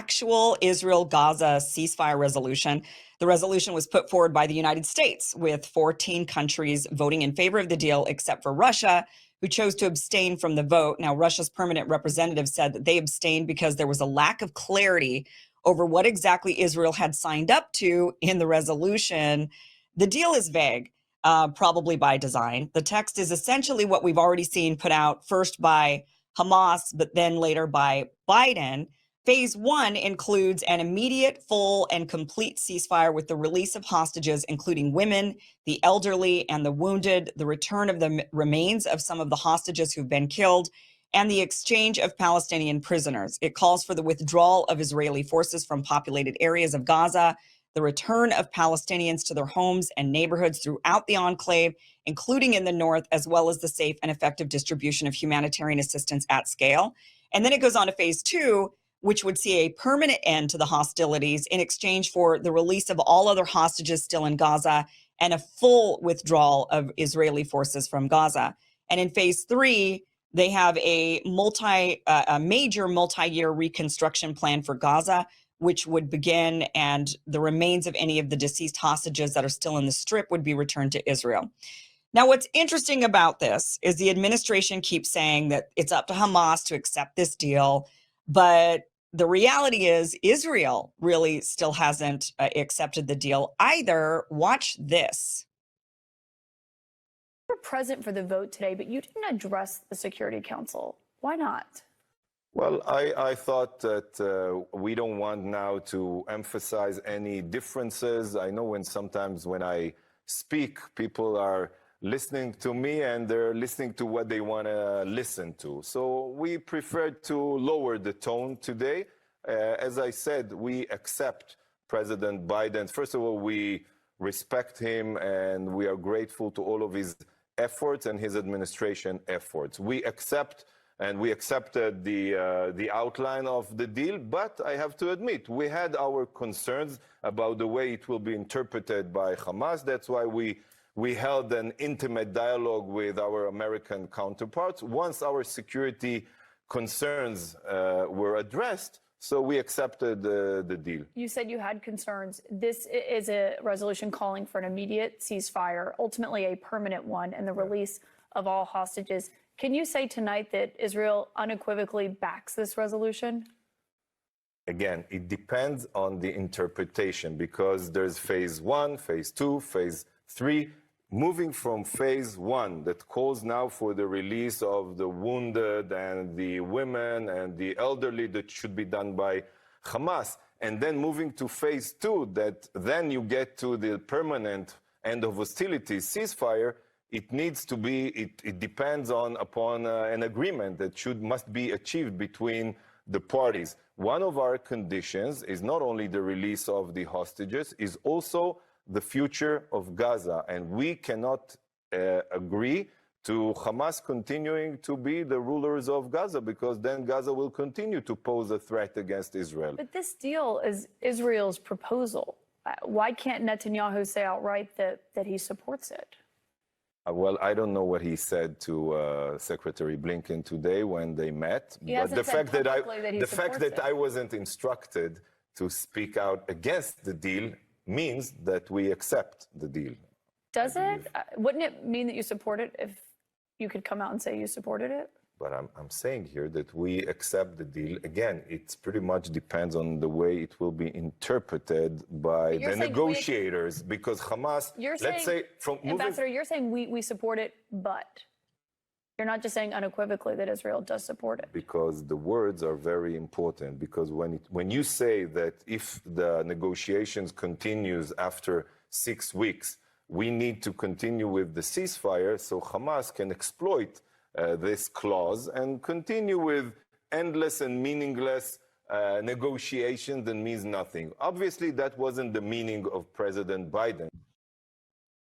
actual Israel-Gaza ceasefire resolution. The resolution was put forward by the United States, with 14 countries voting in favor of the deal, except for Russia, who chose to abstain from the vote. Now, Russia's permanent representative said that they abstained because there was a lack of clarity over what exactly Israel had signed up to in the resolution. The deal is vague, probably by design. The text is essentially what we've already seen put out first by Hamas, but then later by Biden. Phase 1 includes an immediate, full, and complete ceasefire with the release of hostages, including women, the elderly, and the wounded, the return of the remains of some of the hostages who've been killed, and the exchange of Palestinian prisoners. It calls for the withdrawal of Israeli forces from populated areas of Gaza, the return of Palestinians to their homes and neighborhoods throughout the enclave, including in the north, as well as the safe and effective distribution of humanitarian assistance at scale. And then it goes on to phase 2, which would see a permanent end to the hostilities in exchange for the release of all other hostages still in Gaza and a full withdrawal of Israeli forces from Gaza. And in phase 3, they have a major multi-year reconstruction plan for Gaza, which would begin, and the remains of any of the deceased hostages that are still in the Strip would be returned to Israel. Now, what's interesting about this is the administration keeps saying that it's up to Hamas to accept this deal, but the reality is Israel really still hasn't accepted the deal either. Watch this. You were present for the vote today, but you didn't address the Security Council. Why not? Well, I thought that we don't want now to emphasize any differences. I know sometimes when I speak, people are listening to me and they're listening to what they want to listen to. So we preferred to lower the tone today. As I said, we accept President Biden. First of all, we respect him and we are grateful to all of his efforts and his administration efforts. We accepted the outline of the deal, but I have to admit, we had our concerns about the way it will be interpreted by Hamas. That's why we held an intimate dialogue with our American counterparts. Once our security concerns were addressed, so we accepted the deal. You said you had concerns. This is a resolution calling for an immediate ceasefire, ultimately a permanent one, and the release of all hostages. Can you say tonight that Israel unequivocally backs this resolution? Again, it depends on the interpretation because there's phase 1, phase 2, phase 3. Moving from phase 1 that calls now for the release of the wounded and the women and the elderly that should be done by Hamas, and then moving to phase 2 that then you get to the permanent end of hostilities, ceasefire, it needs to be, it depends upon an agreement that must be achieved between the parties. One of our conditions is not only the release of the hostages, is also the future of Gaza. And we cannot agree to Hamas continuing to be the rulers of Gaza, because then Gaza will continue to pose a threat against Israel. But this deal is Israel's proposal. Why can't Netanyahu say outright that he supports it? Well, I don't know what he said to Secretary Blinken today when they met. But the fact that I wasn't instructed to speak out against the deal means that we accept the deal. Does it? Wouldn't it mean that you support it if you could come out and say you supported it? But I'm saying here that we accept the deal. Again, it pretty much depends on the way it will be interpreted by the negotiators, because Hamas, let's say, Ambassador, you're saying we support it, but you're not just saying unequivocally that Israel does support it. Because the words are very important. Because when you say that if the negotiations continues after 6 weeks, we need to continue with the ceasefire, so Hamas can exploit this clause and continue with endless and meaningless negotiations that means nothing. Obviously, that wasn't the meaning of President Biden.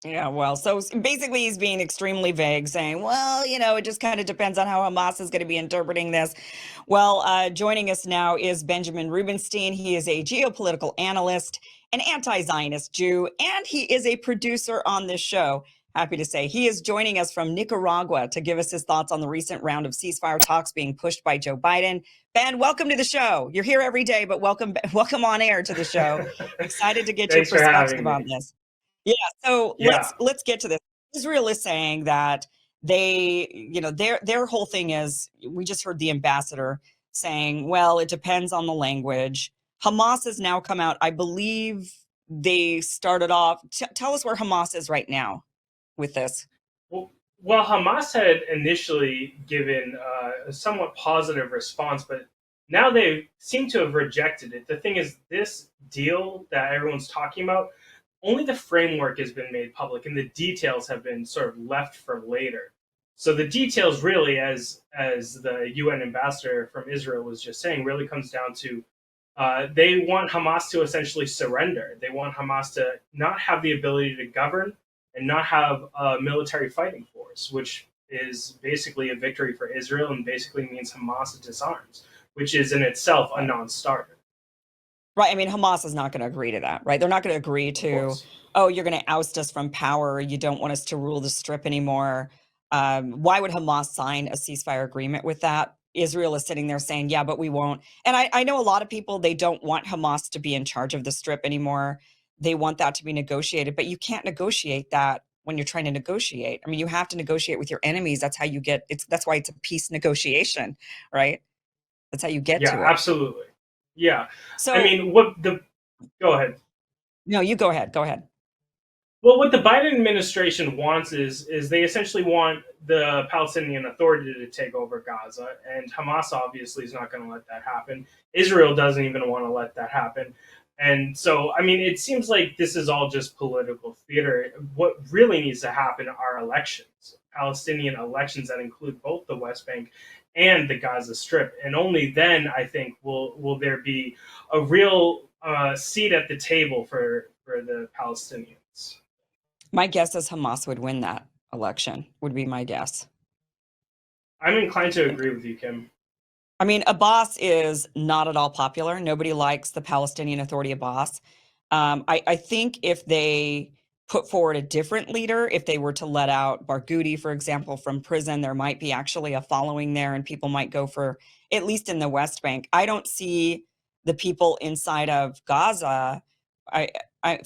Yeah, well, so basically he's being extremely vague, saying, well, it just kind of depends on how Hamas is going to be interpreting this. Well, joining us now is Benjamin Rubenstein. He is a geopolitical analyst, an anti-Zionist Jew, and he is a producer on this show. Happy to say he is joining us from Nicaragua to give us his thoughts on the recent round of ceasefire talks being pushed by Joe Biden. Ben, welcome to the show. You're here every day, but welcome on air to the show. Excited to get your Thanks for perspective having on me. this. Yeah, so Yeah. let's get to this. Israel is saying that their whole thing is, we just heard the ambassador saying, well, it depends on the language. Hamas has now come out. I believe they started off. Tell us where Hamas is right now with this. Well, Hamas had initially given a somewhat positive response, but now they seem to have rejected it. The thing is, this deal that everyone's talking about, only the framework has been made public, and the details have been sort of left for later. So the details, really, as the UN ambassador from Israel was just saying, really comes down to they want Hamas to essentially surrender. They want Hamas to not have the ability to govern and not have a military fighting force, which is basically a victory for Israel and basically means Hamas disarms, which is in itself a non-starter. Right. I mean, Hamas is not going to agree to that, right? They're not going to agree to, oh, you're going to oust us from power. You don't want us to rule the strip anymore. Why would Hamas sign a ceasefire agreement with that? Israel is sitting there saying, yeah, but we won't. And I know a lot of people, they don't want Hamas to be in charge of the strip anymore. They want that to be negotiated, but you can't negotiate that when you're trying to negotiate. I mean, you have to negotiate with your enemies. That's how you get that's why it's a peace negotiation, right? That's how you get Yeah, to it. absolutely. Yeah. So I mean, go ahead. No, you go ahead. Go ahead. Well, what the Biden administration wants is they essentially want the Palestinian Authority to take over Gaza, and Hamas obviously is not going to let that happen. Israel doesn't even want to let that happen. And so, I mean, it seems like this is all just political theater. What really needs to happen are elections, Palestinian elections that include both the West Bank and the Gaza Strip. And only then, I think, will there be a real seat at the table for the Palestinians. My guess is Hamas would win that election, would be my guess. I'm inclined to agree with you, Kim. I mean, Abbas is not at all popular. Nobody likes the Palestinian Authority Abbas. I think if they put forward a different leader, if they were to let out Barghouti, for example, from prison, there might be actually a following there and people might go for, at least in the West Bank. I don't see the people inside of Gaza.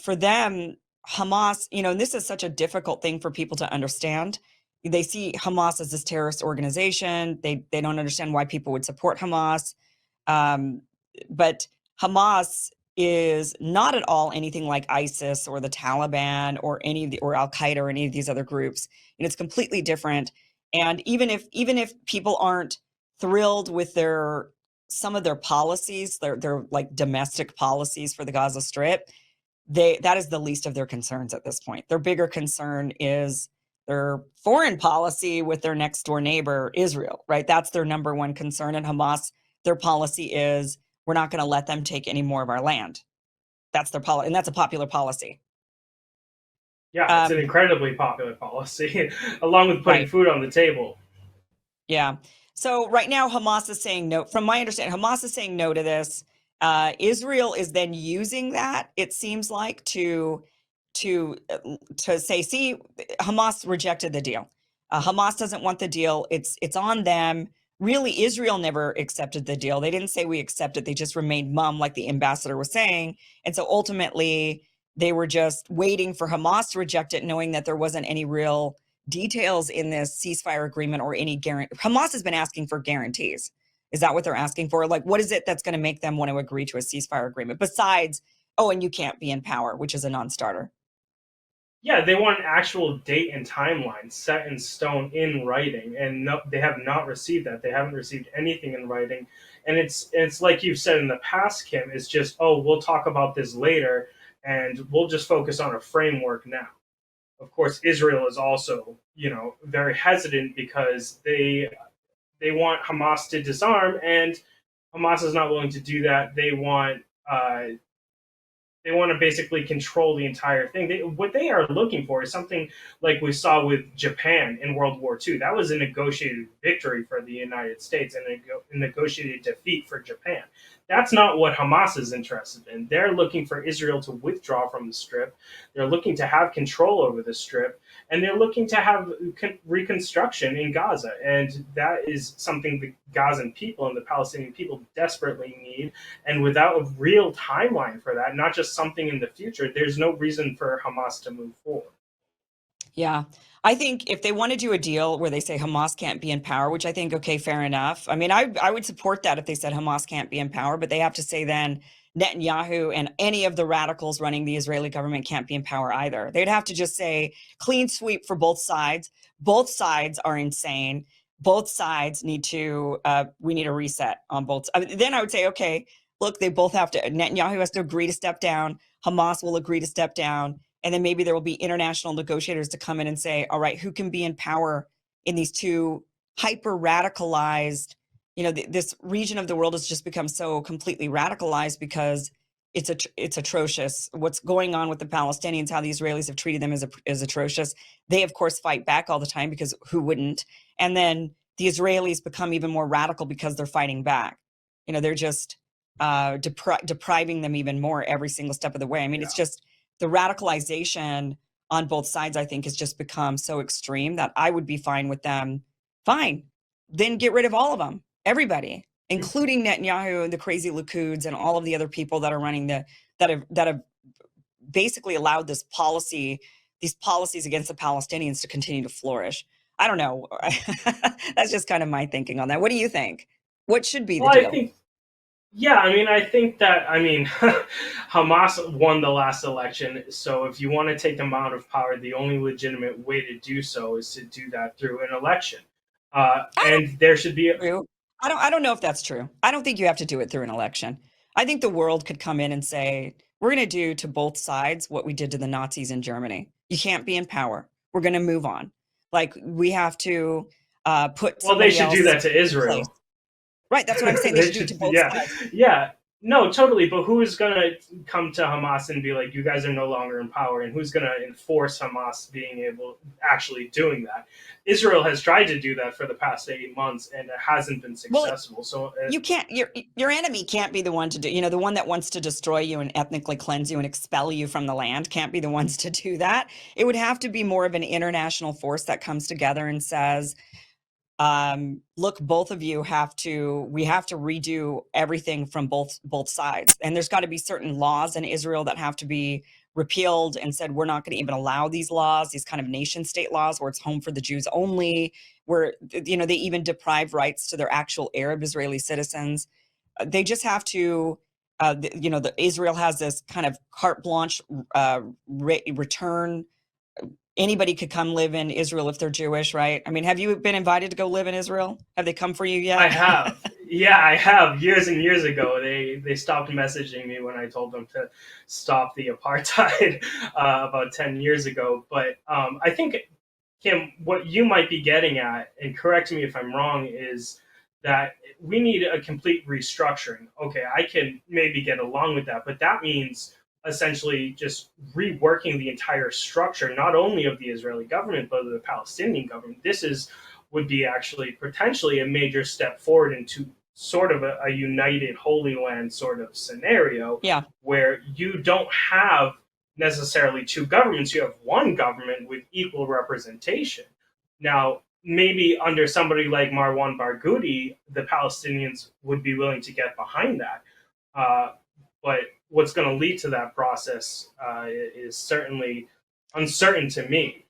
For them, Hamas, and this is such a difficult thing for people to understand. They see Hamas as this terrorist organization. They don't understand why people would support Hamas. But Hamas is not at all anything like ISIS or the Taliban or or Al Qaeda or any of these other groups. And it's completely different. And even if people aren't thrilled with some of their policies, their like domestic policies for the Gaza Strip, that is the least of their concerns at this point. Their bigger concern is their foreign policy with their next door neighbor, Israel, right? That's their number one concern. And Hamas, their policy is, we're not going to let them take any more of our land. That's their policy, and that's a popular policy. Yeah, it's an incredibly popular policy, along with putting food on the table. Yeah. So right now, Hamas is saying no. From my understanding, Hamas is saying no to this. Israel is then using that, it seems like, to say, see, Hamas rejected the deal. Hamas doesn't want the deal. It's on them. Really, Israel never accepted the deal. They didn't say we accept it. They just remained mum, like the ambassador was saying. And so ultimately, they were just waiting for Hamas to reject it, knowing that there wasn't any real details in this ceasefire agreement or any guarantee. Hamas has been asking for guarantees. Is that what they're asking for? Like, what is it that's going to make them want to agree to a ceasefire agreement besides, oh, and you can't be in power, which is a non-starter? Yeah, they want an actual date and timeline set in stone in writing, and no, they have not received that. They haven't received anything in writing, and it's like you've said in the past, Kim. It's just, oh, we'll talk about this later, and we'll just focus on a framework now. Of course, Israel is also, very hesitant because they want Hamas to disarm, and Hamas is not willing to do that. They want to basically control the entire thing. What they are looking for is something like we saw with Japan in World War II. That was a negotiated victory for the United States and a negotiated defeat for Japan. That's not what Hamas is interested in. They're looking for Israel to withdraw from the Strip. They're looking to have control over the Strip. and they're looking to have reconstruction in Gaza. And that is something the Gazan people and the Palestinian people desperately need. And without a real timeline for that, not just something in the future, there's no reason for Hamas to move forward. Yeah. I think if they want to do a deal where they say Hamas can't be in power, which I think, okay, fair enough. I mean, I would support that if they said Hamas can't be in power, but they have to say then Netanyahu and any of the radicals running the Israeli government can't be in power either. They'd have to just say clean sweep for both sides. Both sides are insane. Both sides need to, we need a reset on both. Then I would say, okay, look, they both have to, Netanyahu has to agree to step down. Hamas will agree to step down. And then maybe there will be international negotiators to come in and say, all right, who can be in power in these two hyper radicalized, this region of the world has just become so completely radicalized because it's atrocious. What's going on with the Palestinians, how the Israelis have treated them is atrocious. They, of course, fight back all the time because who wouldn't? And then the Israelis become even more radical because they're fighting back. They're just depriving them even more every single step of the way. I mean, It's just, the radicalization on both sides, I think, has just become so extreme that I would be fine with them. Fine. Then get rid of all of them, everybody, including Netanyahu and the crazy Likuds and all of the other people that are running that have basically allowed these policies against the Palestinians to continue to flourish. I don't know. That's just kind of my thinking on that. What do you think? What should be the deal? I think that, Hamas won the last election. So if you want to take them out of power, the only legitimate way to do so is to do that through an election. And there should be I don't know if that's true. I don't think you have to do it through an election. I think the world could come in and say, we're going to do to both sides what we did to the Nazis in Germany. You can't be in power. We're going to move on. Like, we have to put Well, they should do that to Israel. Right, that's what I'm saying. They should do it to both sides. Yeah, no, totally. But who is going to come to Hamas and be like, you guys are no longer in power? And who's going to enforce Hamas actually doing that? Israel has tried to do that for the past 8 months, and it hasn't been successful. Well, so you can't. Your enemy can't be the one to do. The one that wants to destroy you and ethnically cleanse you and expel you from the land can't be the ones to do that. It would have to be more of an international force that comes together and says, look, both of you we have to redo everything from both sides. And there's got to be certain laws in Israel that have to be repealed and said, we're not going to even allow these laws, these kind of nation state laws where it's home for the Jews only, where, they even deprive rights to their actual Arab Israeli citizens. They just have to, Israel has this kind of carte blanche return. Anybody could come live in Israel if they're Jewish, right? I mean, have you been invited to go live in Israel? Have they come for you yet? I have. Yeah, I have. Years and years ago, they stopped messaging me when I told them to stop the apartheid about 10 years ago. But I think, Kim, what you might be getting at, and correct me if I'm wrong, is that we need a complete restructuring. Okay, I can maybe get along with that, but that means essentially just reworking the entire structure, not only of the Israeli government, but of the Palestinian government. Would be actually potentially a major step forward into sort of a united Holy Land sort of scenario, where you don't have necessarily two governments, you have one government with equal representation. Now, maybe under somebody like Marwan Barghouti, the Palestinians would be willing to get behind that. But what's going to lead to that process is certainly uncertain to me.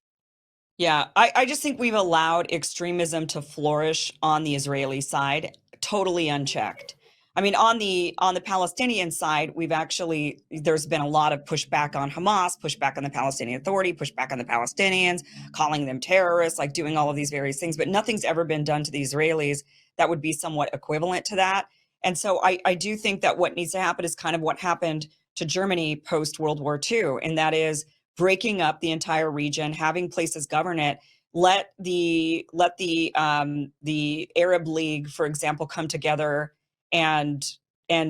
Yeah, I just think we've allowed extremism to flourish on the Israeli side, totally unchecked. I mean, on the Palestinian side, there's been a lot of pushback on Hamas, pushback on the Palestinian Authority, pushback on the Palestinians, calling them terrorists, like doing all of these various things, but nothing's ever been done to the Israelis that would be somewhat equivalent to that. And so I do think that what needs to happen is kind of what happened to Germany post World War II, and that is breaking up the entire region, having places govern it. Let the Arab League, for example, come together and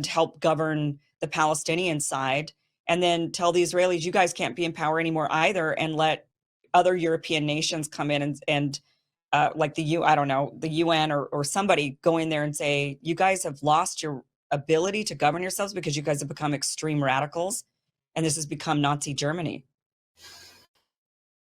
help govern the Palestinian side, and then tell the Israelis, you guys can't be in power anymore either, and let other European nations come in and like the UN or somebody go in there and say, you guys have lost your ability to govern yourselves because you guys have become extreme radicals, and this has become Nazi Germany.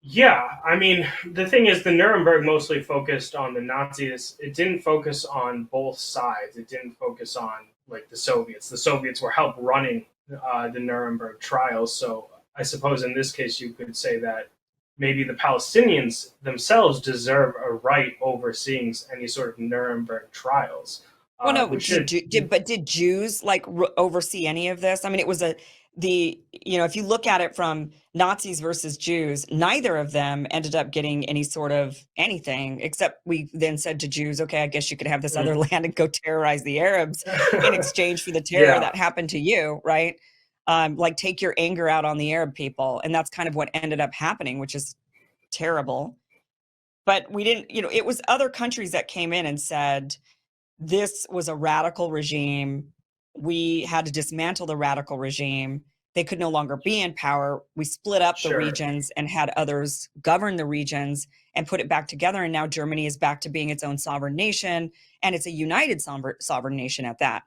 Yeah, I mean, the thing is, the Nuremberg mostly focused on the Nazis. It didn't focus on both sides. It didn't focus on like the Soviets. The Soviets were help running the Nuremberg trials. So I suppose in this case, you could say that maybe the Palestinians themselves deserve a right overseeing any sort of Nuremberg trials, Well, no, which should. did Jews like oversee any of this? I mean, it was if you look at it from Nazis versus Jews, neither of them ended up getting any sort of anything, except we then said to Jews, okay, I guess you could have this other land and go terrorize the Arabs in exchange for the terror Yeah, that happened to you, right? Like take your anger out on the Arab people. And that's kind of what ended up happening, which is terrible. But we didn't, it was other countries that came in and said, this was a radical regime. We had to dismantle the radical regime. They could no longer be in power. We split up the sure. regions and had others govern the regions and put it back together. And now Germany is back to being its own sovereign nation. And it's a united sovereign nation at that.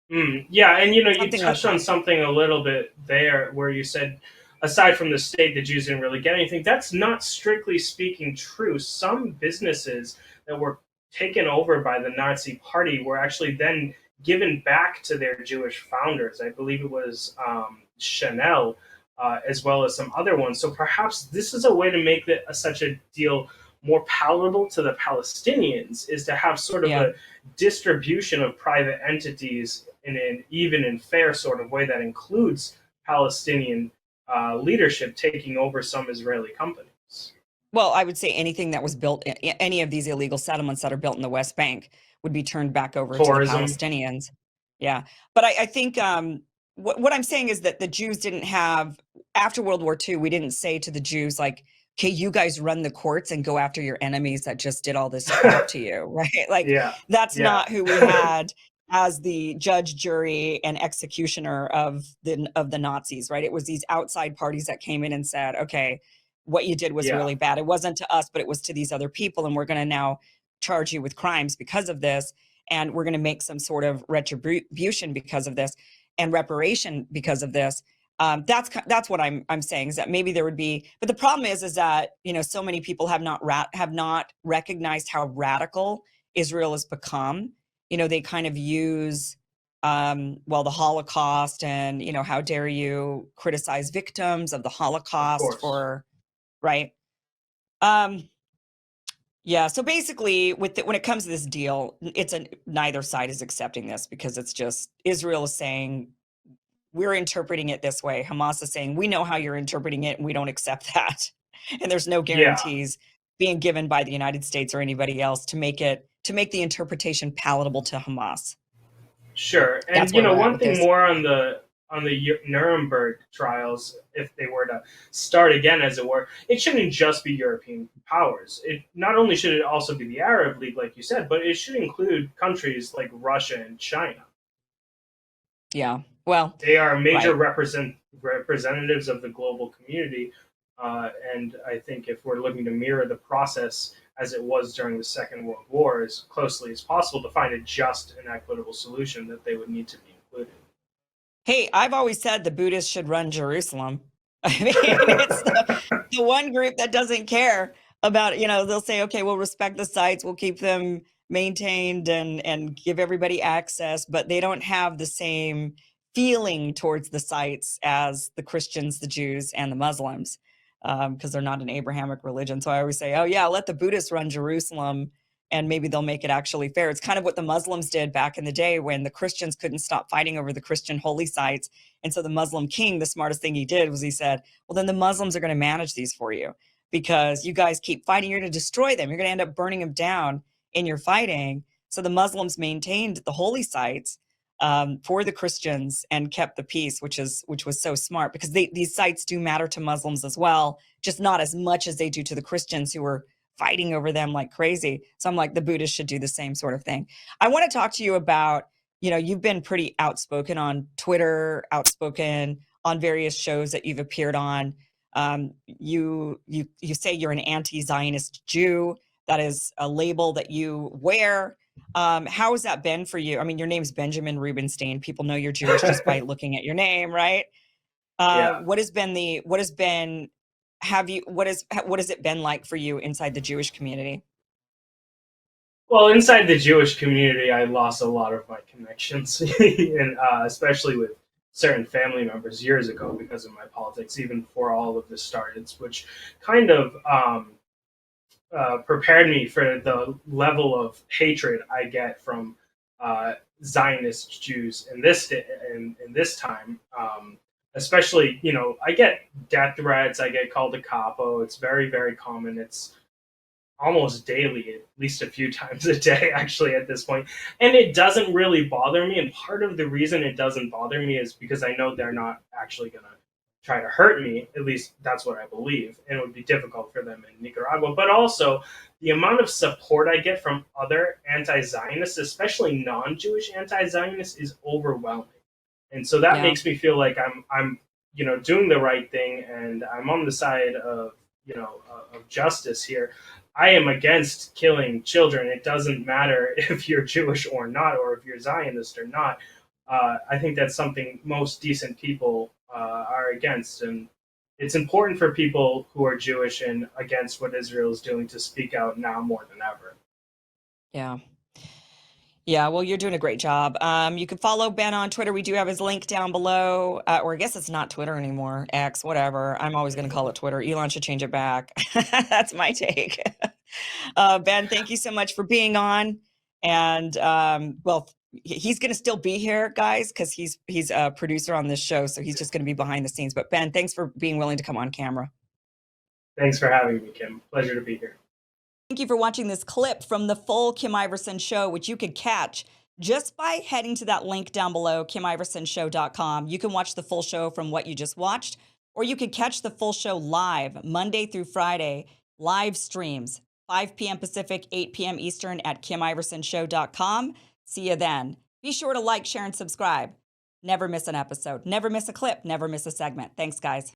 Yeah, and you Something like touched on that. something a little bit there where you said, aside from the state, the Jews didn't really get anything. That's not strictly speaking true. Some businesses that were taken over by the Nazi Party were actually then given back to their Jewish founders. I believe it was Chanel, as well as some other ones. So perhaps this is a way to make such a deal more palatable to the Palestinians, is to have sort of Yeah. a distribution of private entities in an even and fair sort of way that includes Palestinian leadership taking over some Israeli companies. Well, I would say anything that was built, any of these illegal settlements that are built in the West Bank would be turned back over to the Tourism. Palestinians. Yeah. But I think what I'm saying is that the Jews didn't have, after World War II, we didn't say to the Jews, like, okay, you guys run the courts and go after your enemies that just did all this crap to you, right? Like, Yeah, that's yeah, not who we had as the judge, jury, and executioner of the Nazis, right? It was these outside parties that came in and said, okay, what you did was yeah, really bad. It wasn't to us, but it was to these other people. And we're going to now charge you with crimes because of this. And we're going to make some sort of retribution because of this and reparation because of this. That's what I'm saying, is that maybe there would be, but the problem is that, so many people have not recognized how radical Israel has become. They kind of use, the Holocaust and, how dare you criticize victims of the of Holocaust course. for, right? Um, yeah. So basically, when it comes to this deal, neither side is accepting this, because it's just Israel is saying we're interpreting it this way. Hamas is saying we know how you're interpreting it, and we don't accept that. And there's no Yeah, guarantees being given by the United States or anybody else to make the interpretation palatable to Hamas. sure. That's And where we're at one with thing this. more on the Nuremberg trials, if they were to start again, as it were, it shouldn't just be European powers. It not only should it also be the Arab League, like you said, but it should include countries like Russia and China. Yeah. Well, They are major right. representatives of the global community, and I think if we're looking to mirror the process as it was during the Second World War as closely as possible to find a just and equitable solution, that they would need to be included. Hey, I've always said the Buddhists should run Jerusalem. I mean, it's the one group that doesn't care about, they'll say, okay, we'll respect the sites, we'll keep them maintained and give everybody access, but they don't have the same feeling towards the sites as the Christians, the Jews, and the Muslims, because they're not an Abrahamic religion. So I always say, oh yeah, let the Buddhists run Jerusalem, and maybe they'll make it actually fair. It's kind of what the Muslims did back in the day when the Christians couldn't stop fighting over the Christian holy sites. And so the Muslim king, the smartest thing he did was he said, well, then the Muslims are going to manage these for you, because you guys keep fighting. You're going to destroy them. You're going to end up burning them down in your fighting. So the Muslims maintained the holy sites for the Christians and kept the peace, which was so smart, because these sites do matter to Muslims as well, just not as much as they do to the Christians, who were fighting over them like crazy. So I'm like, the Buddhists should do the same sort of thing. I want to talk to you about, you've been pretty outspoken on Twitter, outspoken on various shows that you've appeared on. You say you're an anti-Zionist Jew. That is a label that you wear. How has that been for you? I mean, your name's Benjamin Rubenstein. People know you're Jewish just by looking at your name, right? Yeah. What has been what has it been like for you inside the Jewish community? Well, inside the Jewish community, I lost a lot of my connections, and especially with certain family members years ago because of my politics, even before all of this started, which kind of prepared me for the level of hatred I get from Zionist Jews in this time. Especially, I get death threats, I get called a capo. It's very, very common. It's almost daily, at least a few times a day, actually, at this point. And it doesn't really bother me. And part of the reason it doesn't bother me is because I know they're not actually going to try to hurt me. At least that's what I believe. And it would be difficult for them in Nicaragua. But also, the amount of support I get from other anti-Zionists, especially non-Jewish anti-Zionists, is overwhelming. And so that makes me feel like I'm doing the right thing, and I'm on the side of of justice here. I am against killing children. It doesn't matter if you're Jewish or not, or if you're Zionist or not. I think that's something most decent people are against, and it's important for people who are Jewish and against what Israel is doing to speak out now more than ever. Yeah. Yeah, well, you're doing a great job. You can follow Ben on Twitter. We do have his link down below, or I guess it's not Twitter anymore, X, whatever. I'm always going to call it Twitter. Elon should change it back. That's my take. Ben, thank you so much for being on. And well, he's going to still be here, guys, because he's a producer on this show, so he's just going to be behind the scenes. But Ben, thanks for being willing to come on camera. Thanks for having me, Kim. Pleasure to be here. Thank you for watching this clip from the full Kim Iverson show, which you could catch just by heading to that link down below, KimIversonShow.com. You can watch the full show from what you just watched, or you could catch the full show live Monday through Friday, live streams, 5 p.m. Pacific, 8 p.m. Eastern at KimIversonShow.com. See you then. Be sure to like, share, and subscribe. Never miss an episode. Never miss a clip. Never miss a segment. Thanks, guys.